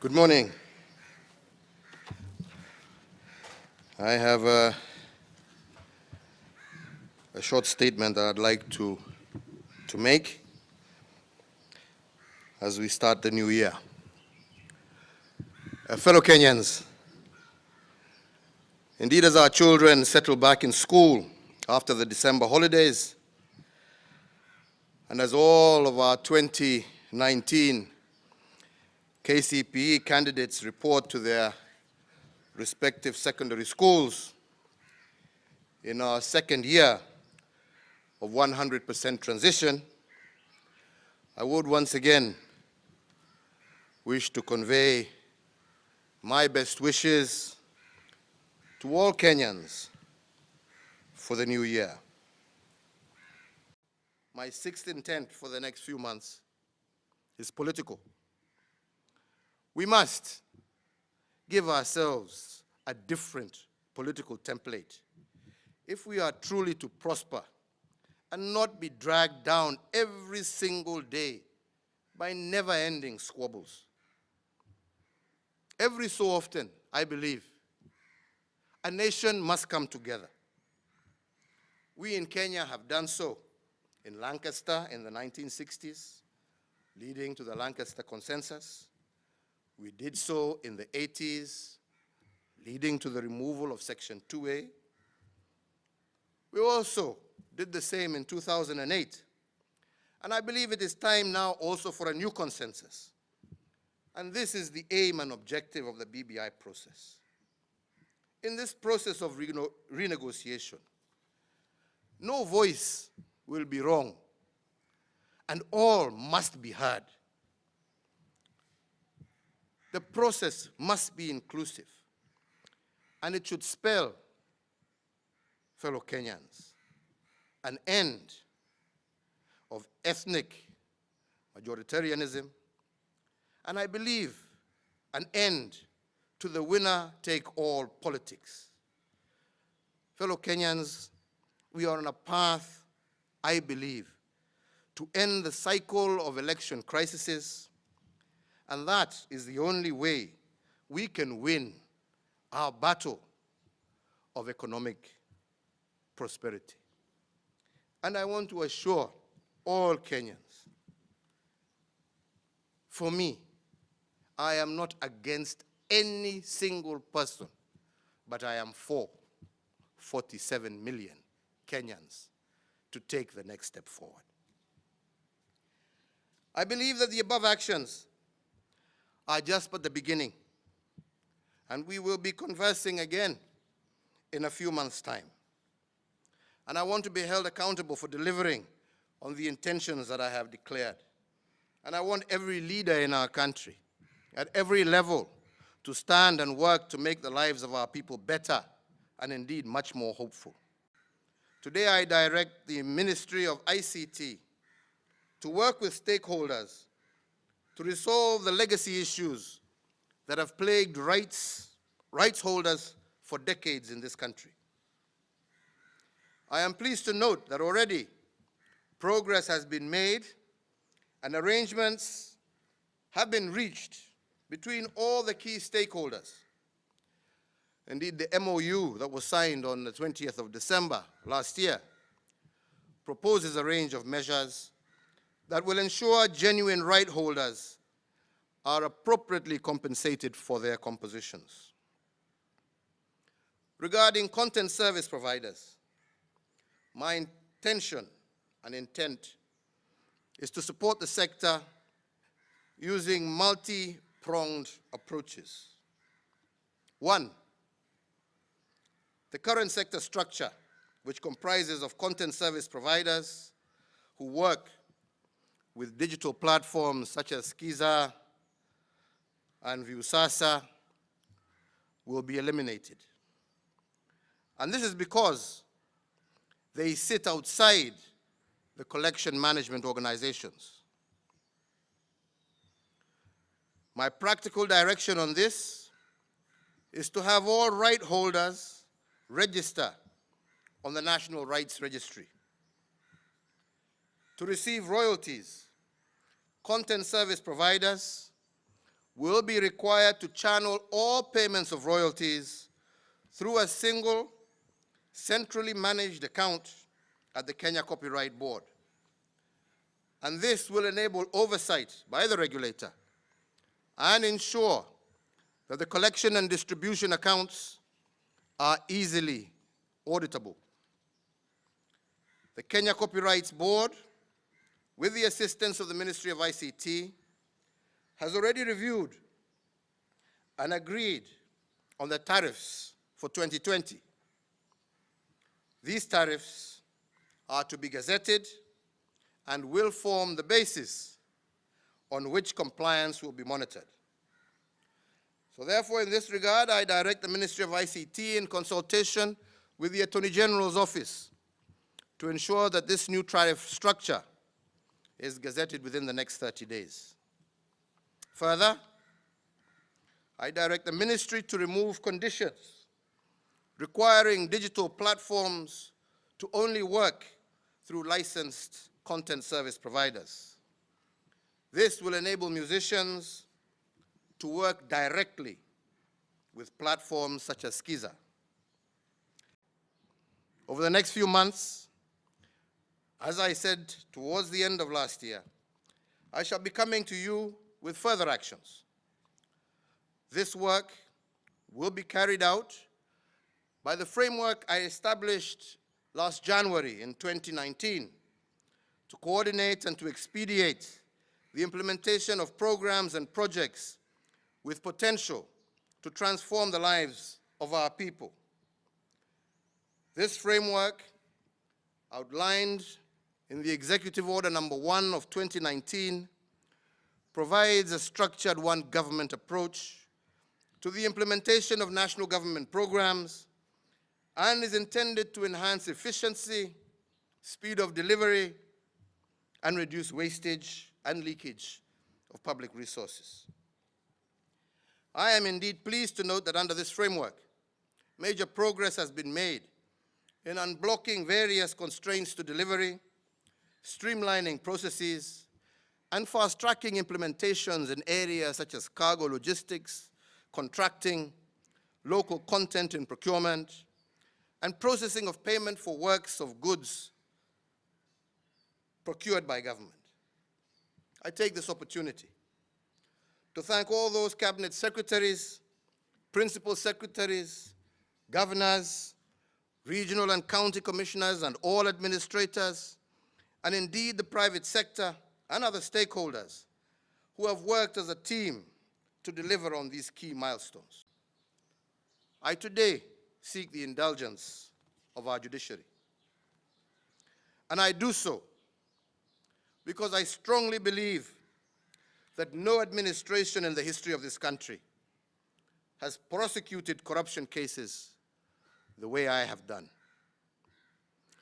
Good morning. I have a short statement that I'd like to make as we start the new year. Fellow Kenyans, indeed as our children settle back in school after the December holidays, and as all of our 2019 KCPE candidates report to their respective secondary schools in our second year of 100% transition, I would once again wish to convey my best wishes to all Kenyans for the new year. My sixth intent for the next few months is political. We must give ourselves a different political template if we are truly to prosper and not be dragged down every single day by never-ending squabbles. Every so often, I believe, a nation must come together. We in Kenya have done so in Lancaster in the 1960s, leading to the Lancaster Consensus. We did so in the 80s, leading to the removal of Section 2A. We also did the same in 2008. And I believe it is time now also for a new consensus. And this is the aim and objective of the BBI process. In this process of renegotiation, no voice will be wrong, and all must be heard. The process must be inclusive, and it should spell, fellow Kenyans, an end of ethnic majoritarianism, and I believe an end to the winner-take-all politics. Fellow Kenyans, we are on a path, I believe, to end the cycle of election crises, and that is the only way we can win our battle of economic prosperity. And I want to assure all Kenyans, for me, I am not against any single person, but I am for 47 million Kenyans to take the next step forward. I believe that the above actions are just but the beginning, and we will be conversing again in a few months' time. And I want to be held accountable for delivering on the intentions that I have declared. And I want every leader in our country, at every level, to stand and work to make the lives of our people better and indeed much more hopeful. Today I direct the Ministry of ICT to work with stakeholders to resolve the legacy issues that have plagued rights holders for decades in this country. I am pleased to note that already progress has been made and arrangements have been reached between all the key stakeholders. Indeed, the MOU that was signed on the 20th of December last year proposes a range of measures that will ensure genuine right holders are appropriately compensated for their compositions. Regarding content service providers, my intention and intent is to support the sector using multi-pronged approaches. One, the current sector structure, which comprises of content service providers who work with digital platforms such as Skiza and Viusasa, will be eliminated. And this is because they sit outside the collection management organizations. My practical direction on this is to have all right holders register on the National Rights Registry. To receive royalties, content service providers will be required to channel all payments of royalties through a single, centrally managed account at the Kenya Copyright Board. And this will enable oversight by the regulator and ensure that the collection and distribution accounts are easily auditable. The Kenya Copyright Board, with the assistance of the Ministry of ICT, has already reviewed and agreed on the tariffs for 2020. These tariffs are to be gazetted and will form the basis on which compliance will be monitored. So therefore, in this regard, I direct the Ministry of ICT in consultation with the Attorney General's office to ensure that this new tariff structure is gazetted within the next 30 days. Further, I direct the Ministry to remove conditions requiring digital platforms to only work through licensed content service providers. This will enable musicians to work directly with platforms such as Skiza. Over the next few months, as I said towards the end of last year, I shall be coming to you with further actions. This work will be carried out by the framework I established last January in 2019 to coordinate and to expedite the implementation of programs and projects with potential to transform the lives of our people. This framework, outlined in the Executive Order Number 1 of 2019, provides a structured one government approach to the implementation of national government programs and is intended to enhance efficiency, speed of delivery, and reduce wastage and leakage of public resources. I am indeed pleased to note that under this framework, major progress has been made in unblocking various constraints to delivery, streamlining processes, and fast-tracking implementations in areas such as cargo logistics, contracting, local content and procurement, and processing of payment for works of goods procured by government. I take this opportunity to thank all those cabinet secretaries, principal secretaries, governors, regional and county commissioners, and all administrators, and indeed the private sector and other stakeholders who have worked as a team to deliver on these key milestones. I today seek the indulgence of our judiciary. And I do so because I strongly believe that no administration in the history of this country has prosecuted corruption cases the way I have done.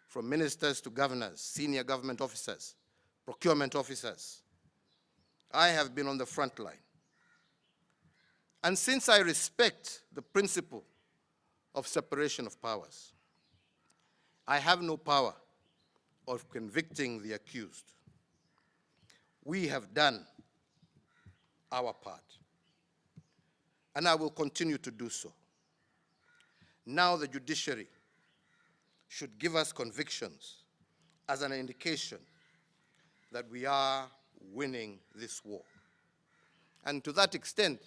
From ministers to governors, senior government officers, procurement officers, I have been on the front line. And since I respect the principle of separation of powers, I have no power of convicting the accused. We have done our part, and I will continue to do so. Now the judiciary should give us convictions as an indication that we are winning this war. And to that extent,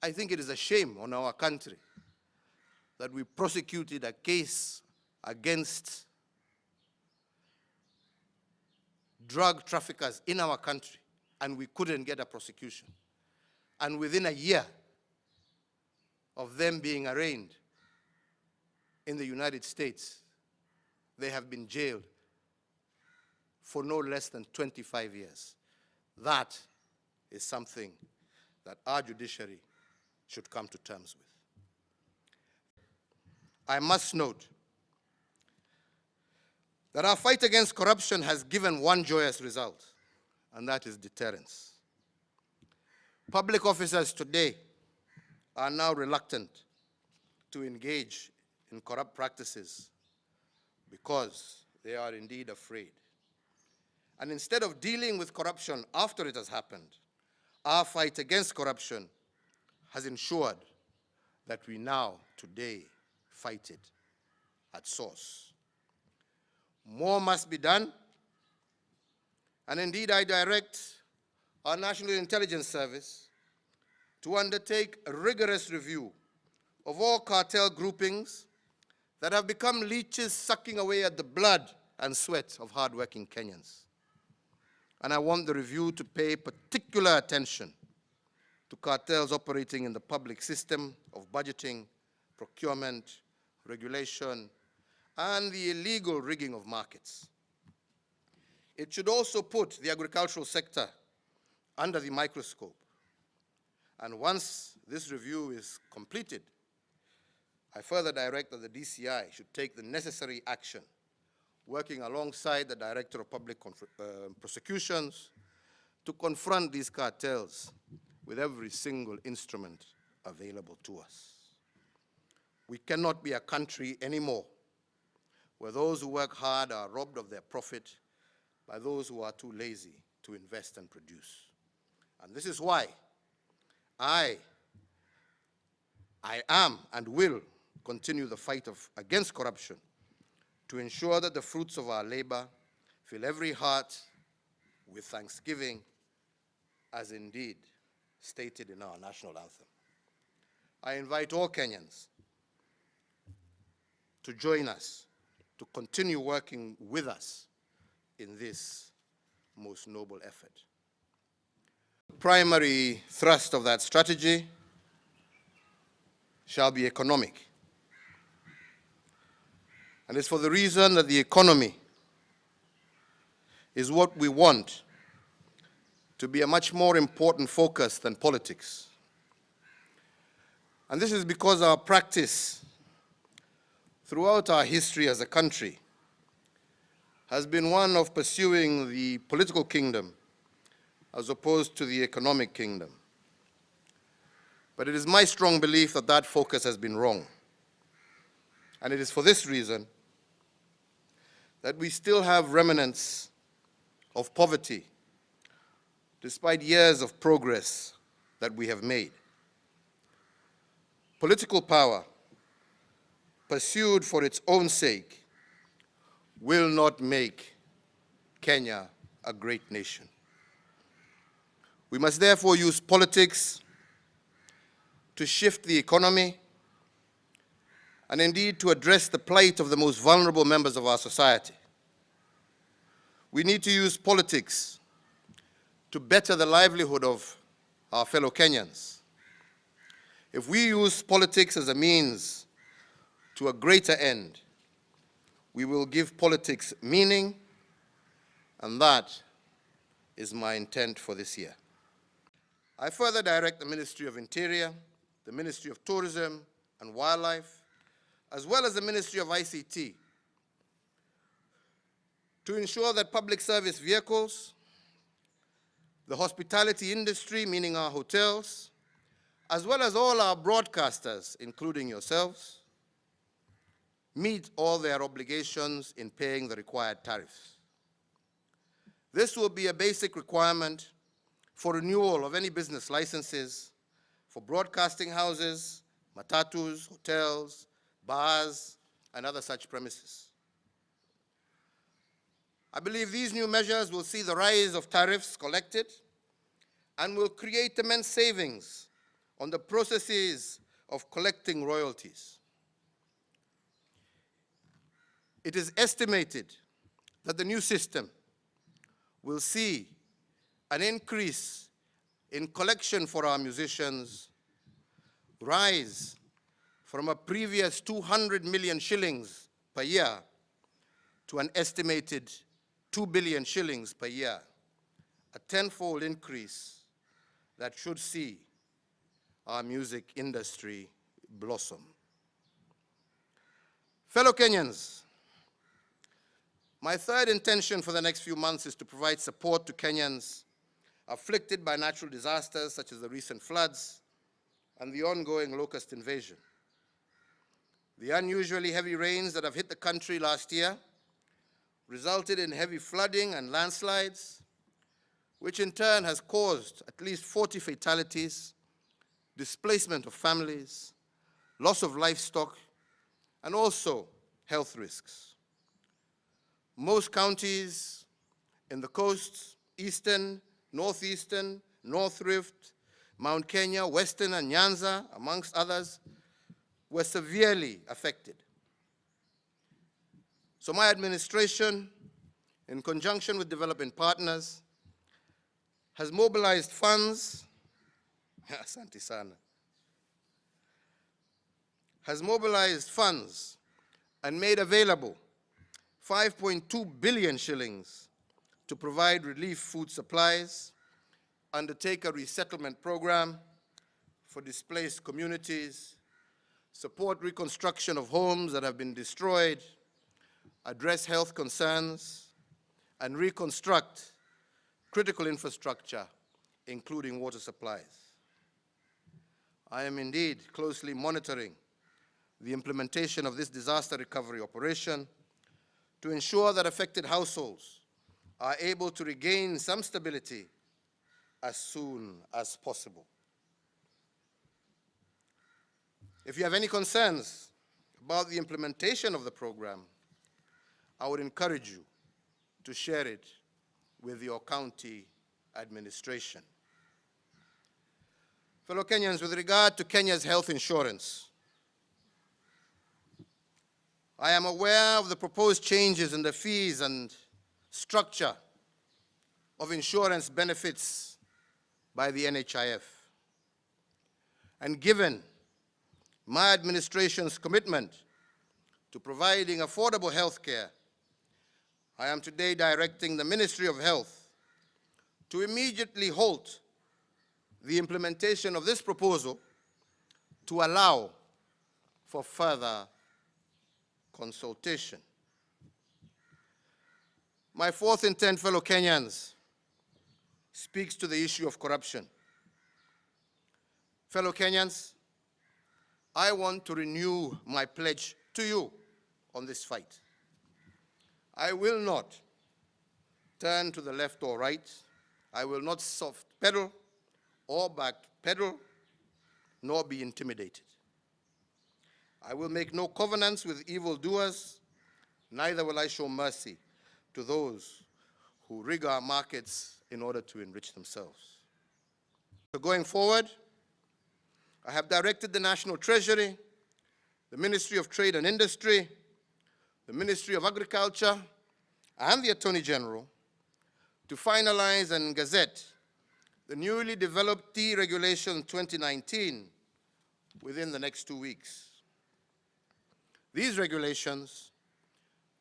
I think it is a shame on our country that we prosecuted a case against drug traffickers in our country and we couldn't get a prosecution. And within a year of them being arraigned in the United States, they have been jailed for no less than 25 years. That is something that our judiciary should come to terms with. I must note that our fight against corruption has given one joyous result, and that is deterrence. Public officers today are now reluctant to engage in corrupt practices because they are indeed afraid. And instead of dealing with corruption after it has happened, Our fight against corruption has ensured that we now, today, fight it at source. More must be done, and indeed I direct our National Intelligence Service to undertake a rigorous review of all cartel groupings that have become leeches sucking away at the blood and sweat of hardworking Kenyans. And I want the review to pay particular attention to cartels operating in the public system of budgeting, procurement, regulation, and the illegal rigging of markets. It should also put the agricultural sector under the microscope. And once this review is completed, I further direct that the DCI should take the necessary action, working alongside the Director of Public Prosecutions, to confront these cartels with every single instrument available to us. We cannot be a country anymore where those who work hard are robbed of their profit by those who are too lazy to invest and produce. And this is why I am and will continue the fight against corruption to ensure that the fruits of our labor fill every heart with thanksgiving, as indeed stated in our national anthem. I invite all Kenyans to join us, to continue working with us in this most noble effort. The primary thrust of that strategy shall be economic. And it's for the reason that the economy is what we want to be a much more important focus than politics. And this is because our practice throughout our history as a country has been one of pursuing the political kingdom as opposed to the economic kingdom. But it is my strong belief that that focus has been wrong. And it is for this reason that we still have remnants of poverty, despite years of progress that we have made. Political power, pursued for its own sake, will not make Kenya a great nation. We must therefore use politics to shift the economy and indeed to address the plight of the most vulnerable members of our society. We need to use politics to better the livelihood of our fellow Kenyans. If we use politics as a means to a greater end, we will give politics meaning, and that is my intent for this year. I further direct the Ministry of Interior, the Ministry of Tourism and Wildlife, as well as the Ministry of ICT, to ensure that public service vehicles, the hospitality industry, meaning our hotels, as well as all our broadcasters, including yourselves, meet all their obligations in paying the required tariffs. This will be a basic requirement for renewal of any business licenses for broadcasting houses, matatus, hotels, bars, and other such premises. I believe these new measures will see the rise of tariffs collected and will create immense savings on the processes of collecting royalties. It is estimated that the new system will see an increase in collection for our musicians rise from a previous 200 million shillings per year to an estimated 2 billion shillings per year, a tenfold increase that should see our music industry blossom. Fellow Kenyans, my third intention for the next few months is to provide support to Kenyans afflicted by natural disasters such as the recent floods and the ongoing locust invasion. The unusually heavy rains that have hit the country last year resulted in heavy flooding and landslides, which in turn has caused at least 40 fatalities, displacement of families, loss of livestock, and also health risks. Most counties in the coasts, Eastern, Northeastern, North Rift, Mount Kenya, Western, and Nyanza, amongst others, were severely affected. So my administration, in conjunction with development partners, has mobilized funds, asante sana, has mobilized funds and made available 5.2 billion shillings to provide relief food supplies, undertake a resettlement program for displaced communities, support reconstruction of homes that have been destroyed, address health concerns, and reconstruct critical infrastructure, including water supplies. I am indeed closely monitoring the implementation of this disaster recovery operation to ensure that affected households are able to regain some stability as soon as possible. If you have any concerns about the implementation of the program, I would encourage you to share it with your county administration. Fellow Kenyans, with regard to Kenya's health insurance, I am aware of the proposed changes in the fees and structure of insurance benefits by the NHIF. And given my administration's commitment to providing affordable health care, I am today directing the Ministry of Health to immediately halt the implementation of this proposal to allow for further consultation. My fourth intent, fellow Kenyans, speaks to the issue of corruption. Fellow Kenyans, I want to renew my pledge to you on this fight. I will not turn to the left or right. I will not soft pedal or back pedal, nor be intimidated. I will make no covenants with evildoers, neither will I show mercy to those who rig our markets in order to enrich themselves. So going forward, I have directed the National Treasury, the Ministry of Trade and Industry, the Ministry of Agriculture, and the Attorney General to finalize and gazette the newly developed Tea Regulation 2019 within the next 2 weeks. These regulations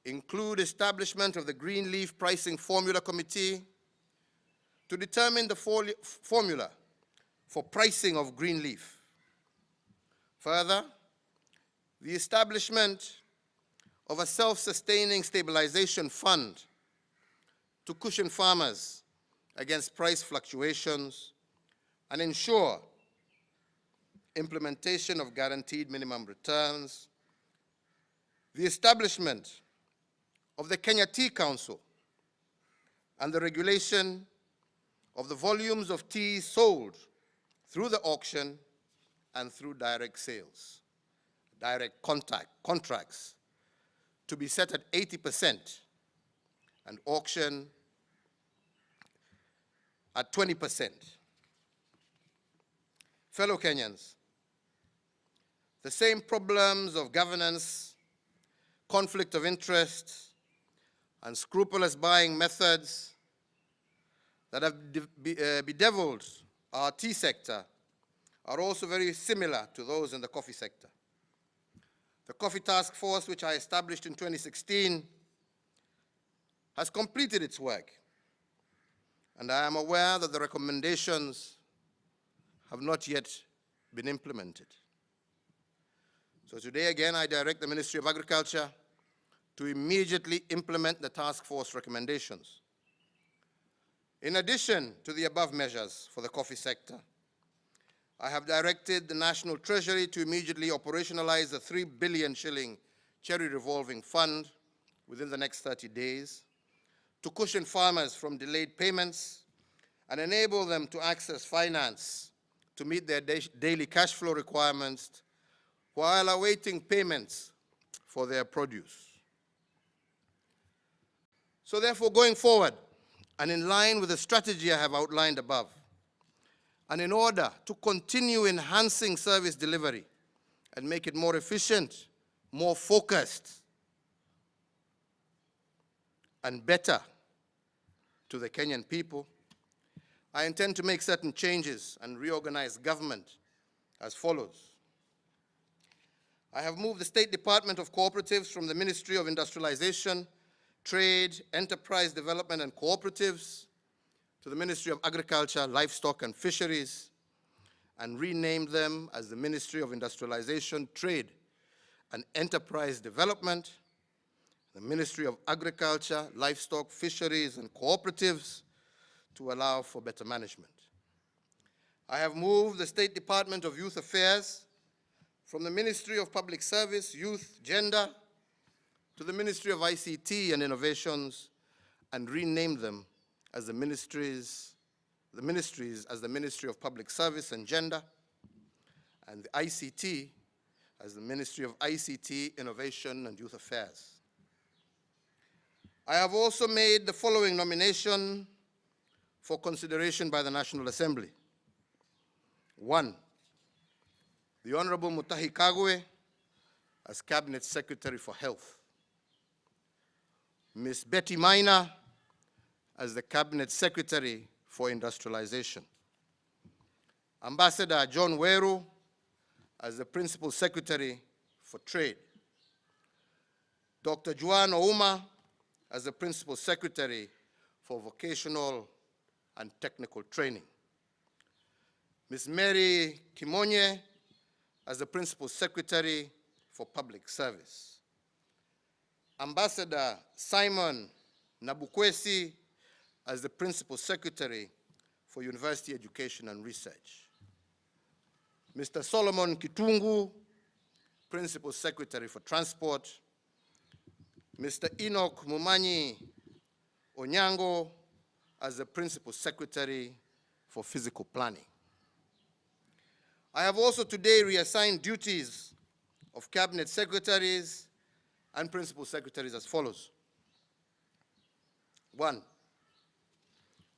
include establishment of the Green Leaf Pricing Formula Committee to determine the formula for pricing of green leaf. Further, the establishment of a self-sustaining stabilization fund to cushion farmers against price fluctuations and ensure implementation of guaranteed minimum returns, the establishment of the Kenya Tea Council and the regulation of the volumes of tea sold through the auction and through direct sales, direct contracts to be set at 80% and auction at 20%. Fellow Kenyans, the same problems of governance, conflict of interest, and scrupulous buying methods that have bedeviled our tea sector are also very similar to those in the coffee sector. The Coffee Task Force, which I established in 2016, has completed its work, and I am aware that the recommendations have not yet been implemented. So today again, I direct the Ministry of Agriculture to immediately implement the task force recommendations. In addition to the above measures for the coffee sector, I have directed the National Treasury to immediately operationalize the 3 billion shilling Cherry Revolving Fund within the next 30 days to cushion farmers from delayed payments and enable them to access finance to meet their daily cash flow requirements while awaiting payments for their produce. So therefore, going forward, and in line with the strategy I have outlined above, and in order to continue enhancing service delivery and make it more efficient, more focused, and better to the Kenyan people, I intend to make certain changes and reorganize government as follows. I have moved the State Department of Cooperatives from the Ministry of Industrialization, Trade, Enterprise Development and Cooperatives to the Ministry of Agriculture, Livestock and Fisheries, and renamed them as the Ministry of Industrialization, Trade and Enterprise Development, the Ministry of Agriculture, Livestock, Fisheries and Cooperatives to allow for better management. I have moved the State Department of Youth Affairs from the Ministry of Public Service, Youth, Gender, to the Ministry of ICT and Innovations, and renamed them as the ministries as the Ministry of Public Service and Gender, and the ICT as the Ministry of ICT, Innovation and Youth Affairs. I have also made the following nomination for consideration by the National Assembly. 1, the Honorable Mutahi Kagwe as Cabinet Secretary for Health. Ms. Betty Maina as the Cabinet Secretary for Industrialization. Ambassador John Weru as the Principal Secretary for Trade. Dr. Juan Ouma as the Principal Secretary for Vocational and Technical Training. Ms. Mary Kimonye as the Principal Secretary for Public Service. Ambassador Simon Nabukwesi as the Principal Secretary for University Education and Research. Mr. Solomon Kitungu, Principal Secretary for Transport. Mr. Enoch Mumanyi Onyango as the Principal Secretary for Physical Planning. I have also today reassigned duties of Cabinet Secretaries and Principal Secretaries as follows. 1,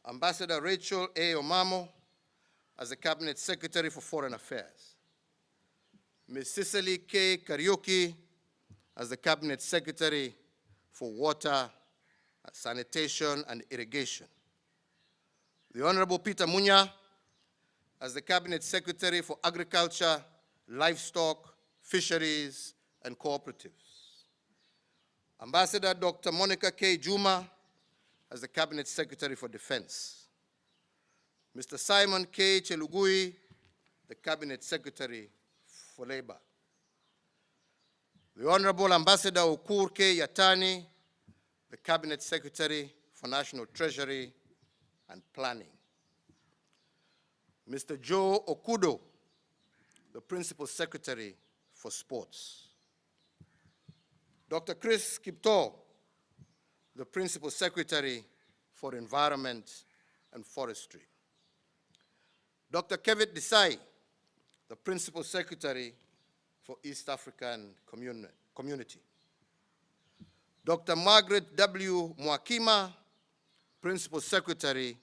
Ambassador Rachel A. Omamo as the Cabinet Secretary for Foreign Affairs. Ms. Cicely K. Kariuki as the Cabinet Secretary for Water, Sanitation and Irrigation. The Honorable Peter Munya as the Cabinet Secretary for Agriculture, Livestock, Fisheries and Cooperatives. Ambassador Dr. Monica K. Juma as the Cabinet Secretary for Defense. Mr. Simon K. Chelugui, the Cabinet Secretary for Labor. The Honorable Ambassador Ukur K. Yatani, the Cabinet Secretary for National Treasury and Planning. Mr. Joe Okudo, the Principal Secretary for Sports. Dr. Chris Kipto, the Principal Secretary for Environment and Forestry. Dr. Kevin Desai, the Principal Secretary for East African Community. Dr. Margaret W. Mwakima, Principal Secretary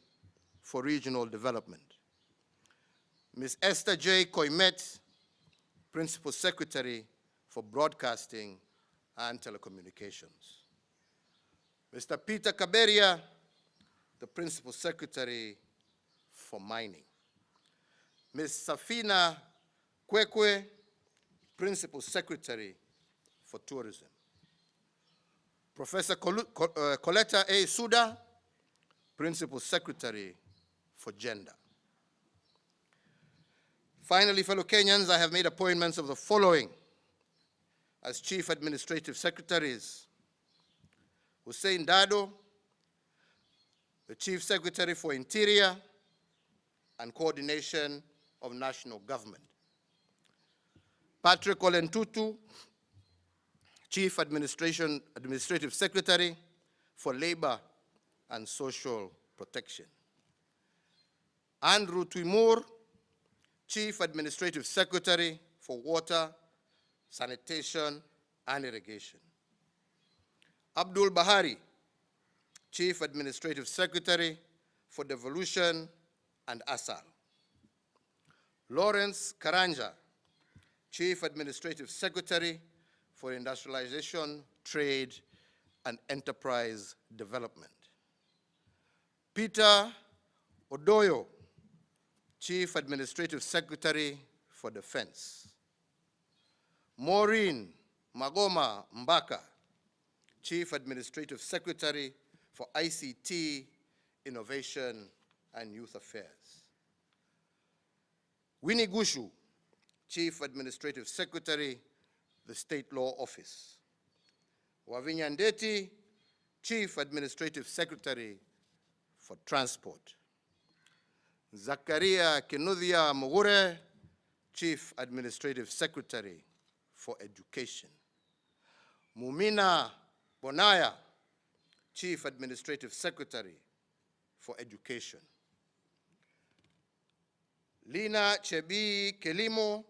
for Regional Development. Ms. Esther J. Koimet, Principal Secretary for Broadcasting and Telecommunications. Mr. Peter Kaberia, the Principal Secretary for Mining. Ms. Safina Kwekwe, Principal Secretary for Tourism. Professor Coletta A. Suda, Principal Secretary for Gender. Finally, fellow Kenyans, I have made appointments of the following as Chief Administrative Secretaries. Hussein Dado, the Chief Secretary for Interior and Coordination of National Government. Patrick Olentutu, Chief Administrative Secretary for Labor and Social Protection. Andrew Twimur, Chief Administrative Secretary for Water, Sanitation, and Irrigation. Abdul Bahari, Chief Administrative Secretary for Devolution and ASAL. Lawrence Karanja, Chief Administrative Secretary for Industrialization, Trade, and Enterprise Development. Peter Odoyo, Chief Administrative Secretary for Defense. Maureen Magoma Mbaka, Chief Administrative Secretary for ICT, Innovation, and Youth Affairs. Winnie Gushu, Chief Administrative Secretary, the State Law Office. Wavinya Ndeti, Chief Administrative Secretary for Transport. Zakaria Kinuthia Mugure, Chief Administrative Secretary for Education. Mumina Bonaya, Chief Administrative Secretary for Education. Lina Chebi Kelimo,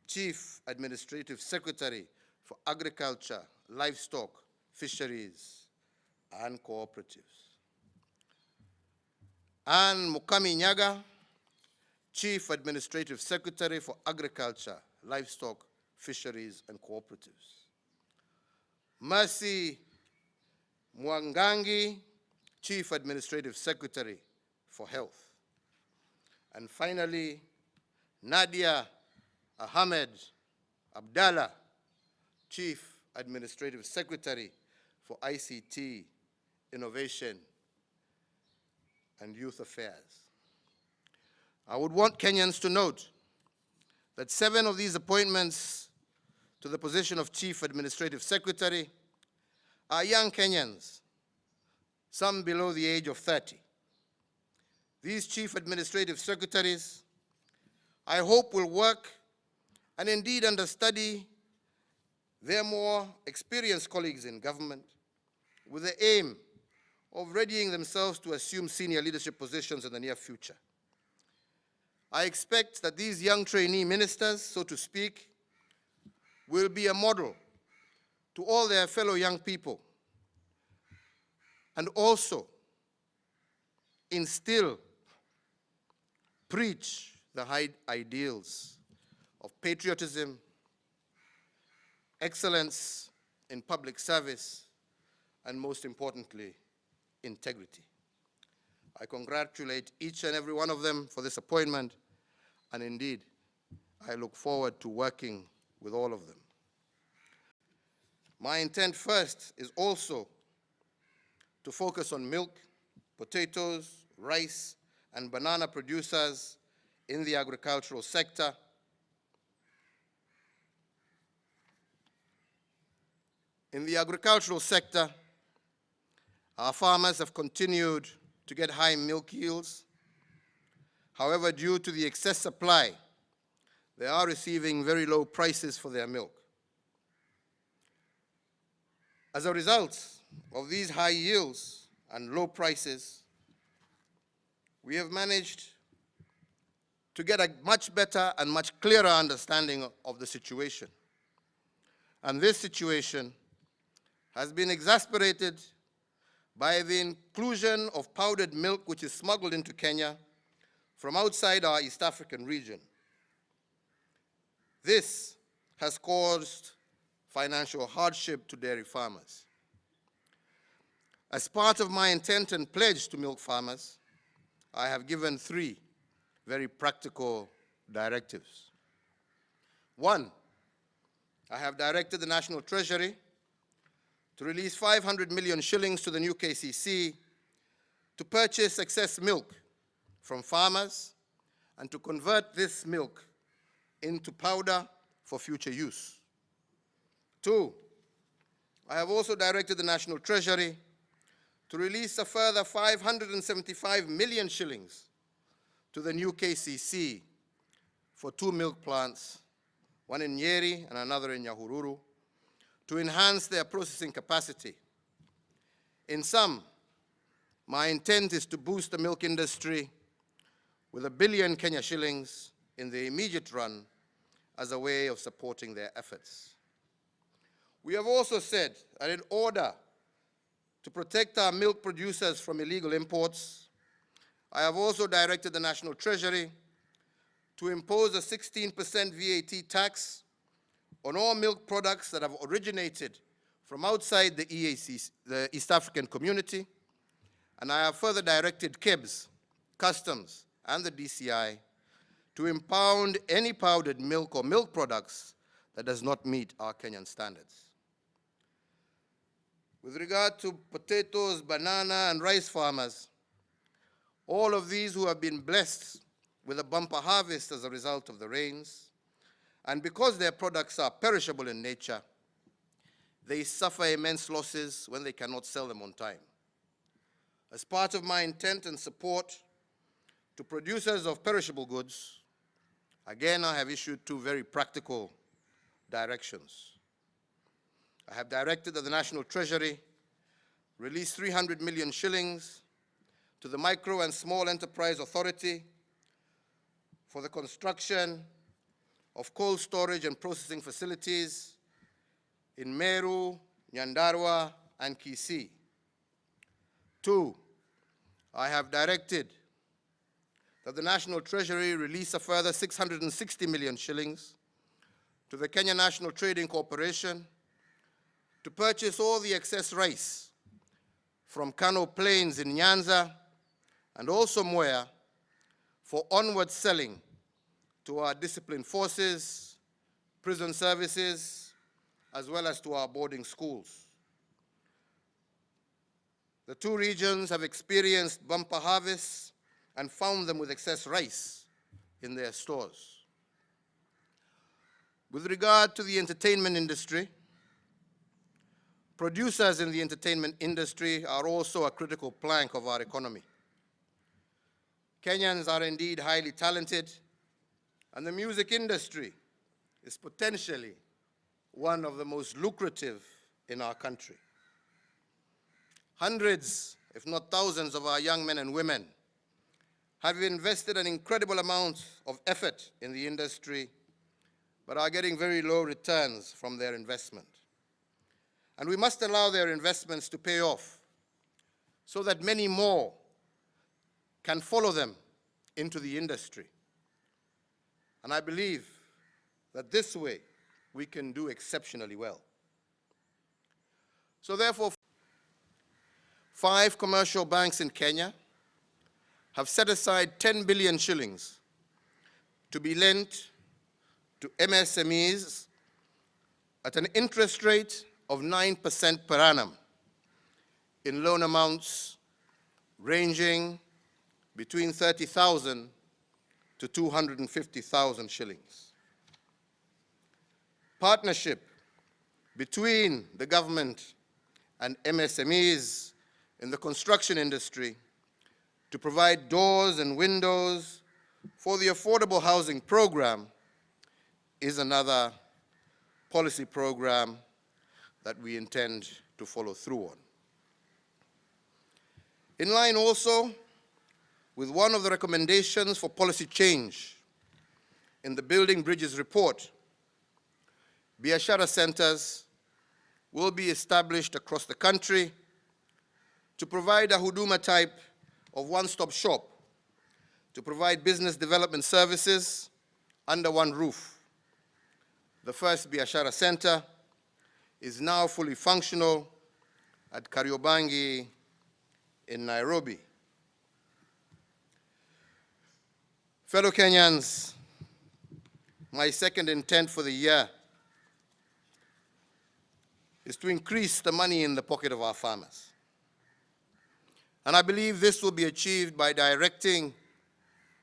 Chief Administrative Secretary for Agriculture, Livestock, Fisheries, and Cooperatives. Anne Mukami Nyaga, Chief Administrative Secretary for Agriculture, Livestock, Fisheries, and Cooperatives. Mercy Mwangangi, Chief Administrative Secretary for Health. And finally, Nadia Ahmed Abdallah, Chief Administrative Secretary for ICT, Innovation, and Youth Affairs. I would want Kenyans to note that 7 of these appointments to the position of Chief Administrative Secretary are young Kenyans, some below the age of 30. These Chief Administrative Secretaries, I hope, will work and indeed understudy their more experienced colleagues in government with the aim of readying themselves to assume senior leadership positions in the near future. I expect that these young trainee ministers, so to speak, will be a model to all their fellow young people and also instill, preach the high ideals of patriotism, excellence in public service, and most importantly, integrity. I congratulate each and every one of them for this appointment, and indeed, I look forward to working with all of them. My intent first is also to focus on milk, potatoes, rice, and banana producers in the agricultural sector. In the agricultural sector, our farmers have continued to get high milk yields. However, due to the excess supply, they are receiving very low prices for their milk. As a result of these high yields and low prices, we have managed to get a much better and much clearer understanding of the situation. And this situation has been exacerbated by the inclusion of powdered milk, which is smuggled into Kenya from outside our East African region. This has caused financial hardship to dairy farmers. As part of my intent and pledge to milk farmers, I have given 3 very practical directives. 1, I have directed the National Treasury to release 500 million shillings to the new KCC to purchase excess milk from farmers and to convert this milk into powder for future use. 2, I have also directed the National Treasury to release a further 575 million shillings to the new KCC for 2 milk plants, one in Nyeri and another in Uhuru, to enhance their processing capacity. In sum, my intent is to boost the milk industry with 1 billion Kenya shillings in the immediate run as a way of supporting their efforts. We have also said that in order to protect our milk producers from illegal imports, I have also directed the National Treasury to impose a 16% VAT tax on all milk products that have originated from outside the EAC, the East African Community, and I have further directed KEBS, Customs, and the DCI to impound any powdered milk or milk products that does not meet our Kenyan standards. With regard to potatoes, banana, and rice farmers, all of these who have been blessed with a bumper harvest as a result of the rains, and because their products are perishable in nature, they suffer immense losses when they cannot sell them on time. As part of my intent and support to producers of perishable goods, again, I have issued two very practical directions. I have directed that the National Treasury release 300 million shillings to the Micro and Small Enterprise Authority for the construction of cold storage and processing facilities in Meru, Nyandarua, and Kisii. Two, I have directed that the National Treasury release a further 660 million shillings to the Kenya National Trading Corporation to purchase all the excess rice from Kano Plains in Nyanza and also Mwea for onward selling to our disciplined forces, prison services, as well as to our boarding schools. The two regions have experienced bumper harvests and found them with excess rice in their stores. With regard to the entertainment industry, producers in the entertainment industry are also a critical plank of our economy. Kenyans are indeed highly talented, and the music industry is potentially one of the most lucrative in our country. Hundreds, if not thousands, of our young men and women have invested an incredible amount of effort in the industry, but are getting very low returns from their investment. And we must allow their investments to pay off so that many more can follow them into the industry. And I believe that this way we can do exceptionally well. So therefore, 5 commercial banks in Kenya have set aside 10 billion shillings to be lent to MSMEs at an interest rate of 9% per annum in loan amounts ranging between 30,000 to 250,000 shillings. Partnership between the government and MSMEs in the construction industry to provide doors and windows for the affordable housing program is another policy program that we intend to follow through on. In line also with one of the recommendations for policy change in the Building Bridges report, Biashara centers will be established across the country to provide a huduma type of one-stop shop to provide business development services under one roof. The first Biashara center is now fully functional at Kariobangi in Nairobi. Fellow Kenyans, my second intent for the year is to increase the money in the pocket of our farmers. And I believe this will be achieved by directing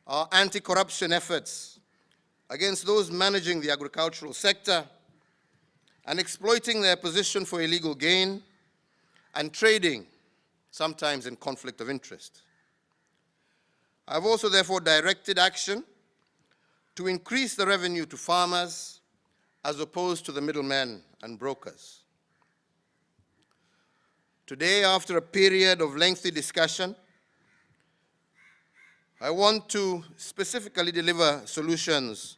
our anti-corruption efforts against those managing the agricultural sector and exploiting their position for illegal gain and trading, sometimes in conflict of interest. I have also therefore directed action to increase the revenue to farmers as opposed to the middlemen and brokers. Today, after a period of lengthy discussion, I want to specifically deliver solutions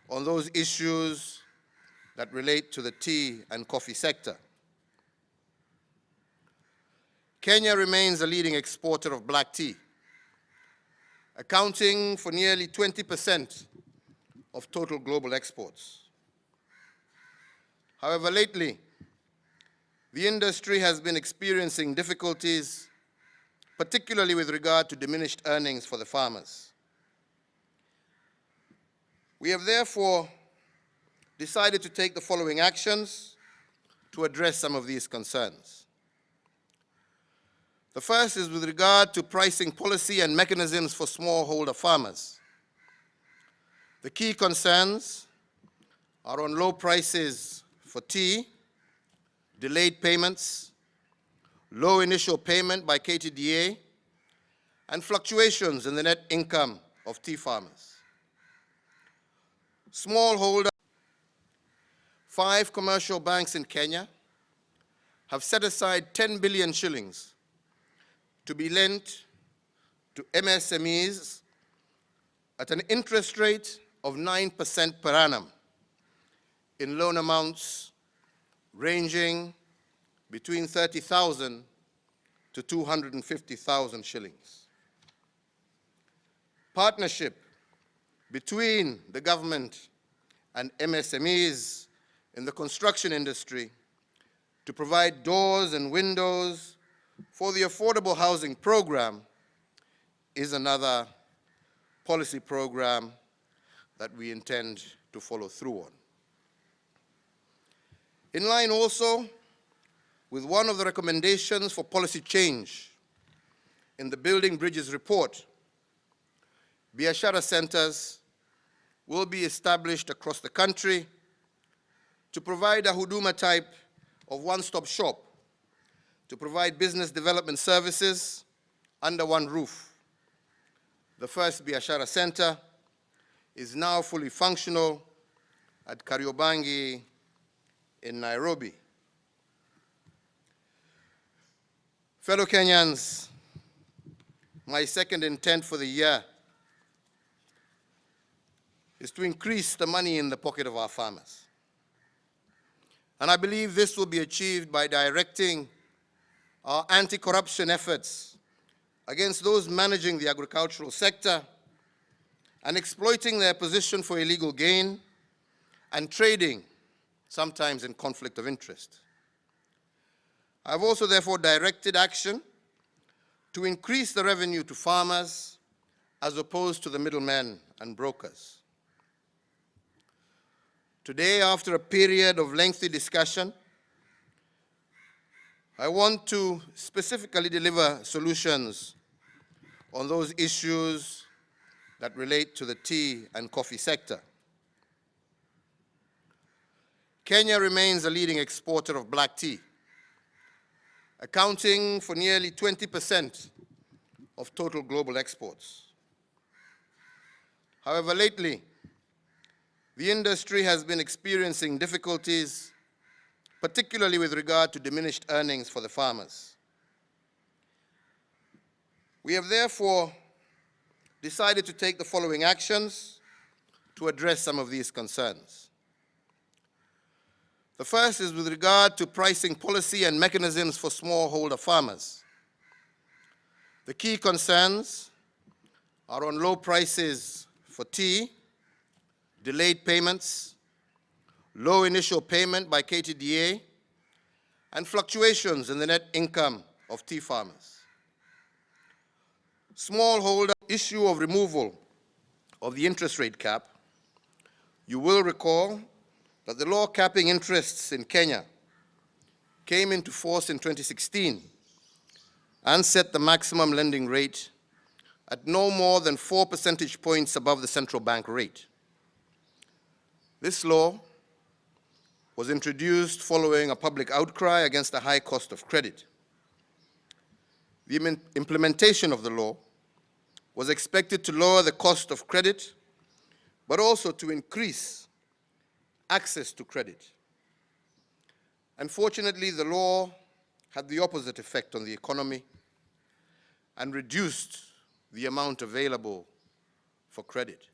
on those issues that relate to the tea and coffee sector. Kenya remains a leading exporter of black tea, accounting for nearly 20% of total global exports. However, lately, the industry has been experiencing difficulties, particularly with regard to diminished earnings for the farmers. We have therefore decided to take the following actions to address some of these concerns. The first is with regard to pricing policy and mechanisms for smallholder farmers. The key concerns are on low prices for tea, delayed payments, low initial payment by KTDA, and fluctuations in the net income of tea farmers. Smallholder. 5 commercial banks in Kenya have set aside 10 billion shillings to be lent to MSMEs at an interest rate of 9% per annum in loan amounts ranging between 30,000 to 250,000 shillings. Partnership between the government and MSMEs in the construction industry to provide doors and windows for the affordable housing program is another policy program that we intend to follow through on. In line also with one of the recommendations for policy change in the Building Bridges report, Biashara centers will be established across the country to provide a huduma type of one-stop shop to provide business development services under one roof. The first Biashara center is now fully functional at Kariobangi in Nairobi. Fellow Kenyans, my second intent for the year is to increase the money in the pocket of our farmers. And I believe this will be achieved by directing our anti-corruption efforts against those managing the agricultural sector and exploiting their position for illegal gain and trading, sometimes in conflict of interest. I have also therefore directed action to increase the revenue to farmers as opposed to the middlemen and brokers. Today, after a period of lengthy discussion, I want to specifically deliver solutions on those issues that relate to the tea and coffee sector. Kenya remains a leading exporter of black tea, accounting for nearly 20% of total global exports. However, lately, the industry has been experiencing difficulties, particularly with regard to diminished earnings for the farmers. We have therefore decided to take the following actions to address some of these concerns. The first is with regard to pricing policy and mechanisms for smallholder farmers. The key concerns are on low prices for tea, delayed payments, low initial payment by KTDA, and fluctuations in the net income of tea farmers. Smallholder issue of removal of the interest rate cap. You will recall that the law capping interests in Kenya came into force in 2016 and set the maximum lending rate at no more than 4 percentage points above the central bank rate. This law was introduced following a public outcry against the high cost of credit. The implementation of the law was expected to lower the cost of credit, but also to increase access to credit. Unfortunately, the law had the opposite effect on the economy and reduced the amount available for credit.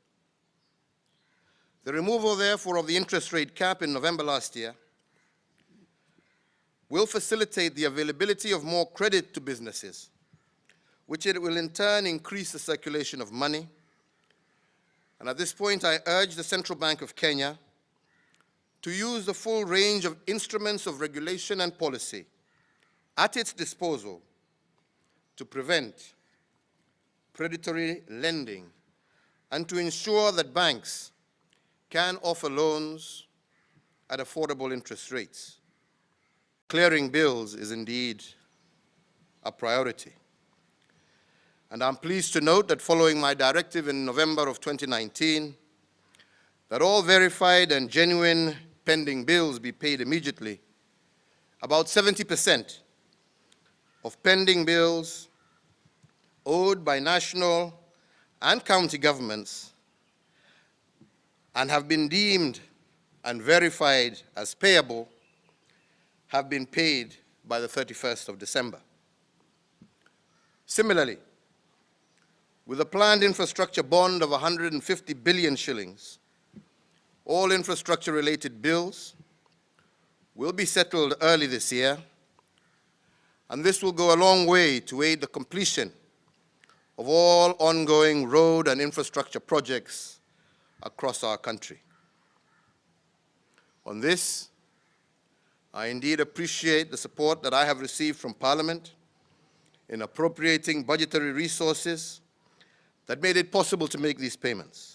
The removal, therefore, of the interest rate cap in November last year will facilitate the availability of more credit to businesses, which it will in turn increase the circulation of money. And at this point, I urge the Central Bank of Kenya to use the full range of instruments of regulation and policy at its disposal to prevent predatory lending and to ensure that banks can offer loans at affordable interest rates. Clearing bills is indeed a priority. And I'm pleased to note that following my directive in November of 2019, that all verified and genuine pending bills be paid immediately, about 70% of pending bills owed by national and county governments and have been deemed and verified as payable have been paid by the 31st of December. Similarly, with a planned infrastructure bond of 150 billion shillings, all infrastructure-related bills will be settled early this year, and this will go a long way to aid the completion of all ongoing road and infrastructure projects across our country. On this, I indeed appreciate the support that I have received from Parliament in appropriating budgetary resources that made it possible to make these payments.